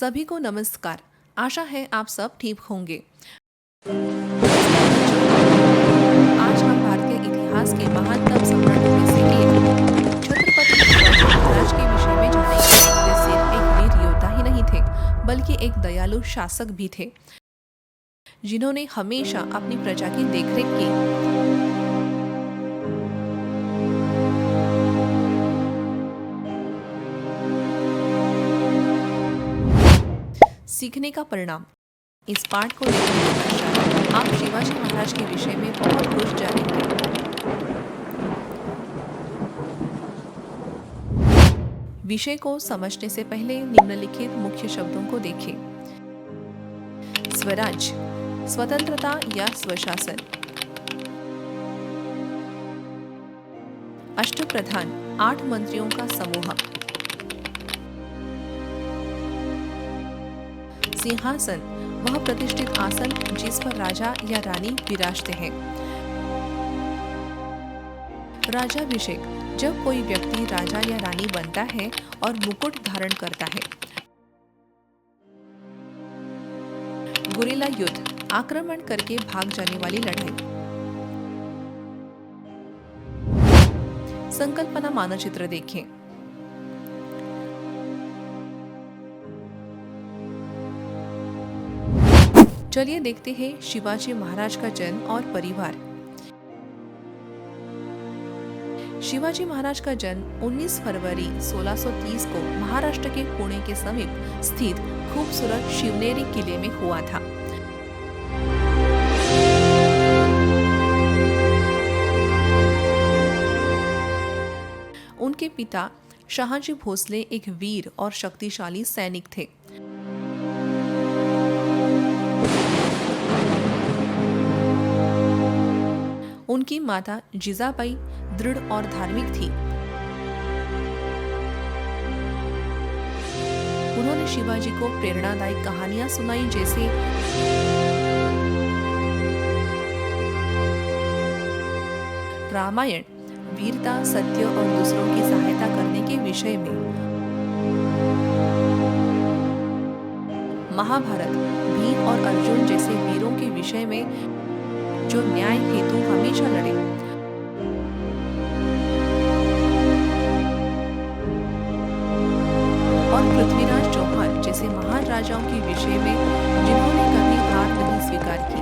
सभी को नमस्कार। आशा है आप सब ठीक होंगे। आज हम भारतीय इतिहास के महानतम सम्राटों में से एक छत्रपति शिवाजी महाराज के विषय में जानेंगे। वे सिर्फ एक वीर योद्धा ही नहीं थे, बल्कि एक दयालु शासक भी थे, जिन्होंने हमेशा अपनी प्रजा की देखरेख की। सीखने का परिणाम। इस पाठ को देखने के पश्चात आप शिवाजी महाराज के विषय में बहुत कुछ जानेंगे। विषय को समझने से पहले निम्नलिखित मुख्य शब्दों को देखें। स्वराज, स्वतंत्रता या स्वशासन। अष्टप्रधान, 8 मंत्रियों का समूह। सिंहासन, वह प्रतिष्ठित आसन जिस पर राजा या रानी विराजते हैं। राजाभिषेक, जब कोई व्यक्ति राजा या रानी बनता है और मुकुट धारण करता है। गुरिल्ला युद्ध, आक्रमण करके भाग जाने वाली लड़ाई। संकल्पना मानचित्र देखें। चलिए देखते हैं शिवाजी महाराज का जन्म और परिवार। शिवाजी महाराज का जन्म 19 फरवरी 1630 को महाराष्ट्र के पुणे के समीप स्थित खूबसूरत शिवनेरी किले में हुआ था। उनके पिता शहाजी भोसले एक वीर और शक्तिशाली सैनिक थे। उनकी माता जिजाबाई दृढ़ और धार्मिक थी। उन्होंने शिवाजी को प्रेरणादायक कहानियां सुनाई, जैसे रामायण, वीरता, सत्य और दूसरों की सहायता करने के विषय में। महाभारत, भीम और अर्जुन जैसे वीरों के विषय में जो न्याय हेतु हमेशा लड़े। और पृथ्वीराज चौहान जैसे महान राजाओं के विषय में जिन्होंने कभी हार नहीं स्वीकार की।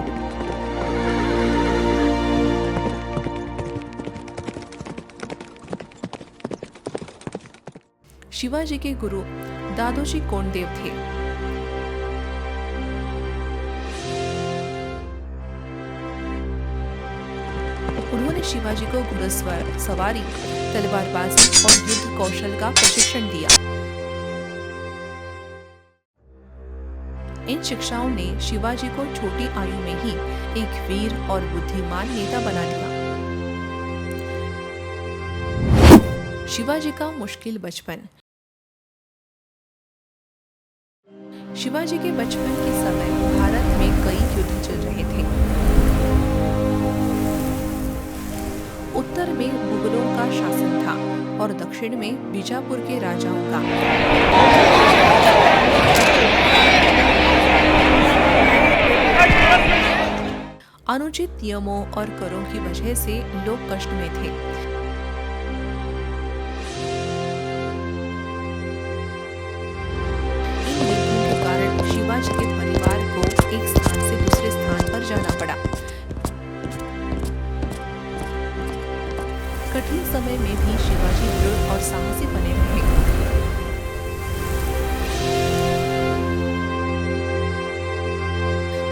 शिवाजी के गुरु दादोजी कोंडदेव थे। उन्होंने शिवाजी को घुड़सवारी, तलवारबाजी और युद्ध कौशल का प्रशिक्षण दिया। इन शिक्षाओं ने शिवाजी को छोटी आयु में ही एक वीर और बुद्धिमान नेता बना दिया। शिवाजी का मुश्किल बचपन। शिवाजी के बचपन के समय भारत में कई युद्ध चल रहे थे। उत्तर में मुगलों का शासन था और दक्षिण में बीजापुर के राजाओं का। अनुचित नियमों और करों की वजह से लोग कष्ट में थे। इन युद्धों के कारण शिवाजी के परिवार को एक स्थान से दूसरे स्थान पर जाना पड़ा। कठिन समय में भी शिवाजी दृढ़ और साहसी बने रहे।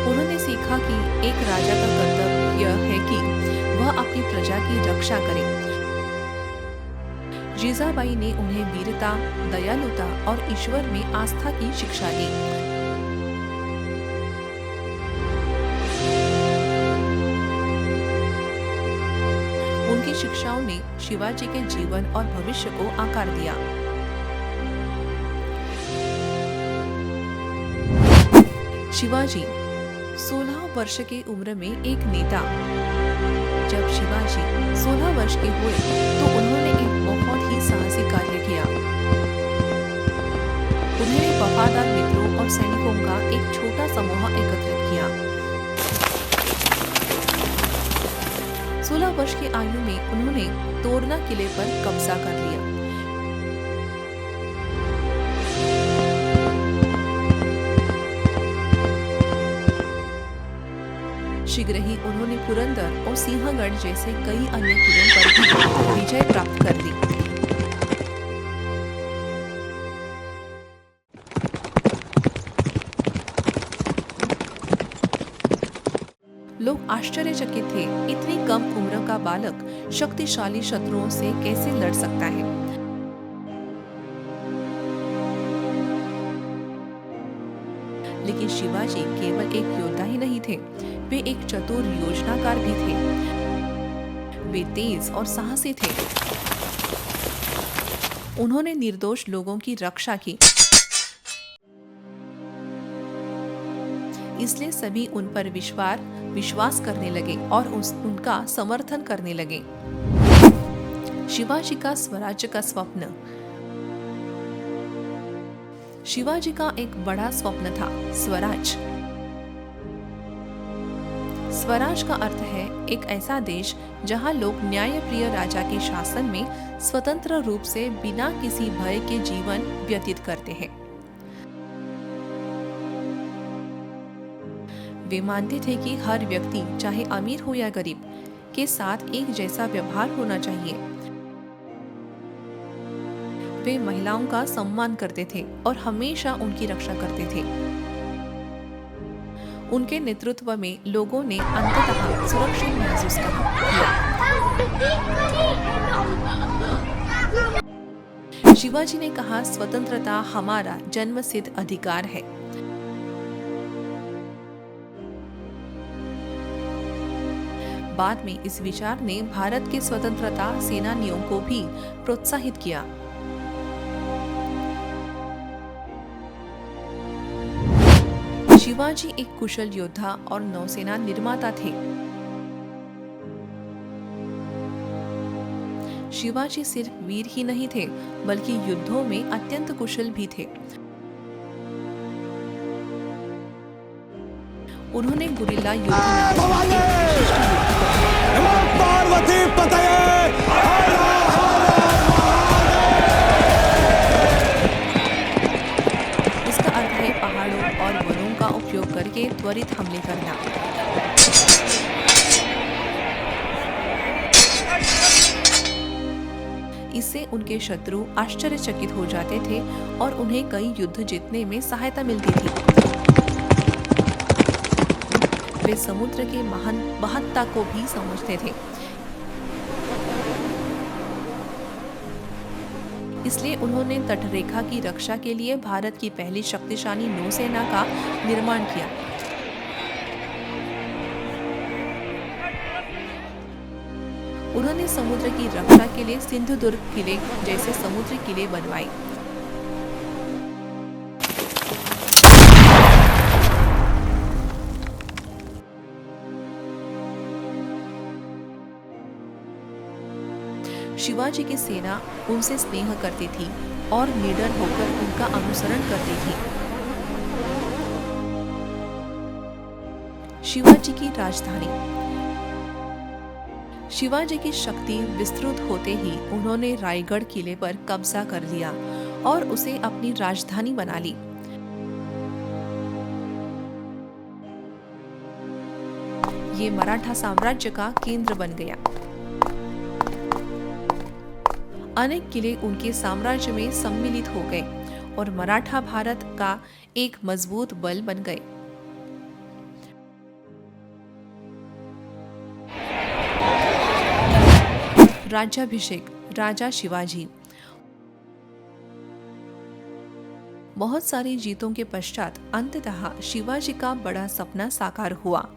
उन्होंने सीखा कि एक राजा का कर्तव्य यह है कि वह अपनी प्रजा की रक्षा करे। जिजाबाई ने उन्हें वीरता, दयालुता और ईश्वर में आस्था की शिक्षा दी। उनकी शिक्षाओं ने शिवाजी के जीवन और भविष्य को आकार दिया। शिवाजी 16 वर्ष की उम्र में एक नेता। जब शिवाजी 16 वर्ष के हुए तो उन्होंने एक बहुत ही साहसी कार्य किया। उन्होंने वफादार मित्रों और सैनिकों का एक छोटा समूह एकत्रित किया। 16 वर्ष की आयु में उन्होंने तोरना किले पर कब्जा कर लिया। शीघ्र ही उन्होंने पुरंदर और सिंहगढ़ जैसे कई अन्य किलों पर भी विजय प्राप्त कर ली। लोग आश्चर्यचकित थे, इतनी कम उम्र का बालक शक्तिशाली शत्रुओं से कैसे लड़ सकता है। लेकिन शिवाजी केवल एक योद्धा ही नहीं थे, वे एक चतुर योजनाकार भी थे। वे तेज और साहसी थे। उन्होंने निर्दोष लोगों की रक्षा की, इसलिए सभी उन पर विश्वास करने लगे और उनका समर्थन करने लगे। शिवाजी का स्वराज्य का स्वप्न। शिवाजी का एक बड़ा स्वप्न था, स्वराज। स्वराज का अर्थ है एक ऐसा देश जहां लोग न्यायप्रिय राजा के शासन में स्वतंत्र रूप से बिना किसी भय के जीवन व्यतीत करते हैं। वे मानते थे कि हर व्यक्ति, चाहे अमीर हो या गरीब, के साथ एक जैसा व्यवहार होना चाहिए। वे महिलाओं का सम्मान करते थे और हमेशा उनकी रक्षा करते थे। उनके नेतृत्व में लोगों ने अंततः सुरक्षित महसूस किया। शिवाजी ने कहा, स्वतंत्रता हमारा जन्मसिद्ध अधिकार है। बाद में इस विचार ने भारत के स्वतंत्रता सेनानियों को भी प्रोत्साहित किया। शिवाजी एक कुशल योद्धा और नौसेना निर्माता थे। शिवाजी सिर्फ वीर ही नहीं थे, बल्कि युद्धों में अत्यंत कुशल भी थे। उन्होंने गुरिल्ला युद्ध इसका अर्थ है पहाड़ों और वनों का उपयोग करके त्वरित हमले करना। इससे उनके शत्रु आश्चर्यचकित हो जाते थे और उन्हें कई युद्ध जीतने में सहायता मिलती थी। वे समुद्र के महत्ता को भी समझते थे, इसलिए उन्होंने तटरेखा की रक्षा के लिए भारत की पहली शक्तिशाली नौसेना का निर्माण किया। उन्होंने समुद्र की रक्षा के लिए सिंधुदुर्ग किले जैसे समुद्री किले बनवाए। शिवाजी की सेना उनसे स्नेह करती थी और निडर होकर उनका अनुसरण करती थी। शिवाजी की राजधानी। शिवाजी की शक्ति विस्तृत होते ही उन्होंने रायगढ़ किले पर कब्जा कर लिया और उसे अपनी राजधानी बना ली। ये मराठा साम्राज्य का केंद्र बन गया। अनेक किले उनके साम्राज्य में सम्मिलित हो गए और मराठा भारत का एक मजबूत बल बन गए। राज्याभिषेक। राजा शिवाजी। बहुत सारी जीतों के पश्चात अंततः शिवाजी का बड़ा सपना साकार हुआ।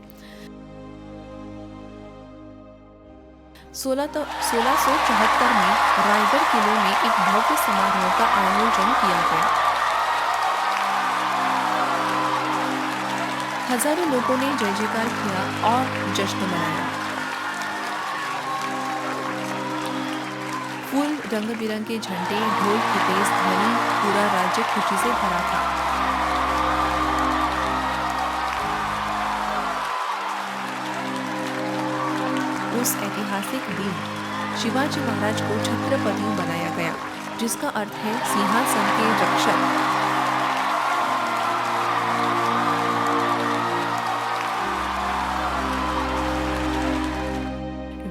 1674 में रायगढ़ किले में एक भव्य समारोह का आयोजन किया गया। हजारों लोगों ने जय जयकार किया और जश्न मनाया। फूल रंग बिरंगे झंडे, ढोल की तेज ध्वनि, पूरा राज्य खुशी से भरा था। उस ऐतिहासिक दिन शिवाजी महाराज को छत्रपति बनाया गया, जिसका अर्थ है सिंहासन के रक्षक।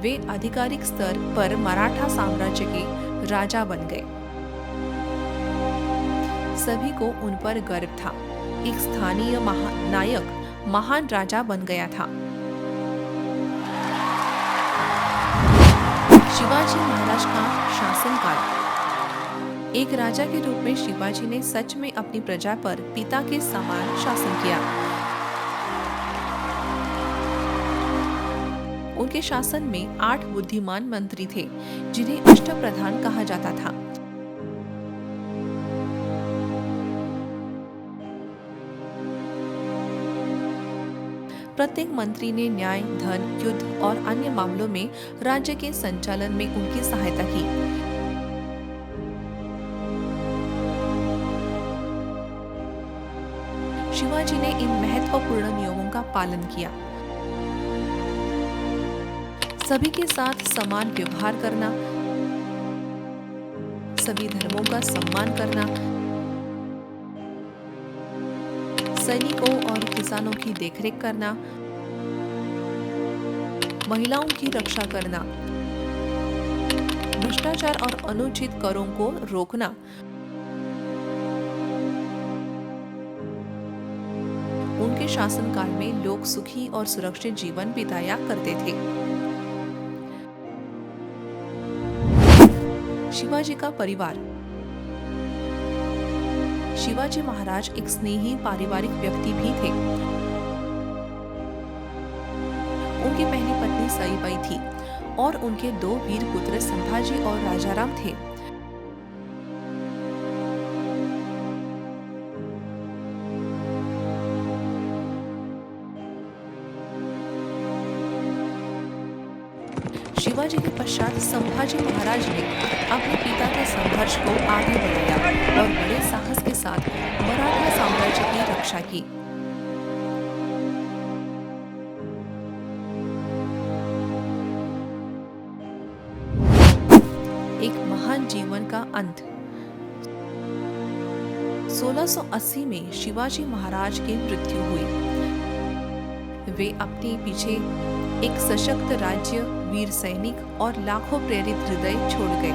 वे आधिकारिक स्तर पर मराठा साम्राज्य के राजा बन गए। सभी को उन पर गर्व था। एक स्थानीय नायक महान राजा बन गया था। शिवाजी महाराज का शासनकाल। एक राजा के रूप में शिवाजी ने सच में अपनी प्रजा पर पिता के समान शासन किया। उनके शासन में 8 बुद्धिमान मंत्री थे, जिन्हें अष्टप्रधान कहा जाता था। प्रत्येक मंत्री ने न्याय, धन, युद्ध और अन्य मामलों में राज्य के संचालन में उनकी सहायता की। शिवाजी ने इन महत्वपूर्ण नियमों का पालन किया। सभी के साथ समान व्यवहार करना, सभी धर्मों का सम्मान करना, सैनिकों और किसानों की देखरेख करना, महिलाओं की रक्षा करना, भ्रष्टाचार और अनुचित करों को रोकना। उनके शासनकाल में लोग सुखी और सुरक्षित जीवन बिताया करते थे। शिवाजी का परिवार। शिवाजी महाराज एक स्नेही पारिवारिक व्यक्ति भी थे। उनकी पहली पत्नी सईबाई थी और उनके 2 वीर पुत्र संभाजी और राजाराम थे। शिवाजी के पश्चात संभाजी महाराज ने अपने पिता के संघर्ष को आगे बढ़ाया और बड़े साहस के साथ मराठा साम्राज्य की रक्षा की। एक महान जीवन का अंत। 1680 में शिवाजी महाराज की मृत्यु हुई। वे अपने पीछे एक सशक्त राज्य, वीर सैनिक और लाखों प्रेरित हृदय छोड़ गए।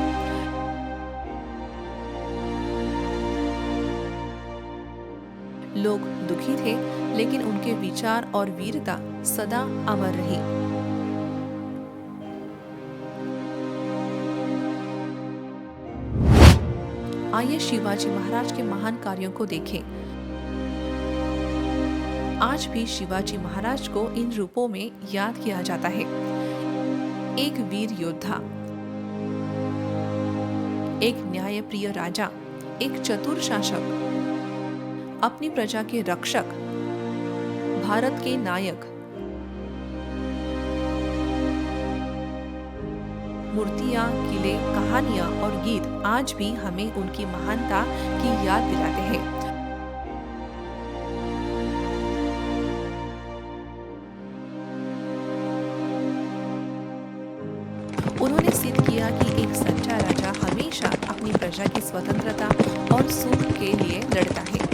लोग दुखी थे, लेकिन उनके विचार और वीरता सदा अमर रही। आइए शिवाजी महाराज के महान कार्यों को देखें। आज भी शिवाजी महाराज को इन रूपों में याद किया जाता है। एक वीर योद्धा, एक न्यायप्रिय राजा, एक चतुर शासक, अपनी प्रजा के रक्षक, भारत के नायक। मूर्तियां, किले, कहानियां और गीत आज भी हमें उनकी महानता की याद दिलाते हैं। उन्होंने सिद्ध किया कि एक सच्चा राजा हमेशा अपनी प्रजा की स्वतंत्रता और सुख के लिए लड़ता है।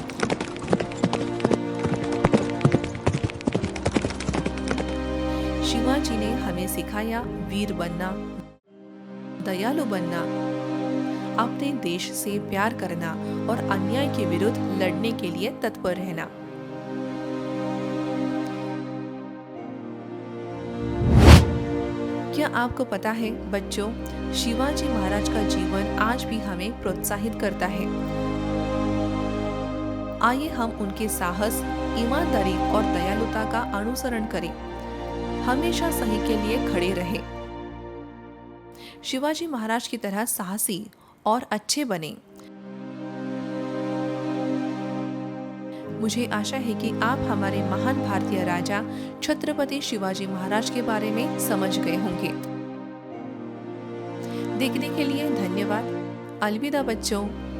शिवाजी ने हमें सिखाया वीर बनना, दयालु बनना, अपने देश से प्यार करना और अन्याय के विरुद्ध लड़ने के लिए तत्पर रहना। क्या आपको पता है बच्चों, शिवाजी महाराज का जीवन आज भी हमें प्रोत्साहित करता है। आइए हम उनके साहस, ईमानदारी और दयालुता का अनुसरण करें। हमेशा सही के लिए खड़े रहें। शिवाजी महाराज की तरह साहसी और अच्छे बने। मुझे आशा है कि आप हमारे महान भारतीय राजा छत्रपति शिवाजी महाराज के बारे में समझ गए होंगे। देखने के लिए धन्यवाद। अलविदा बच्चों।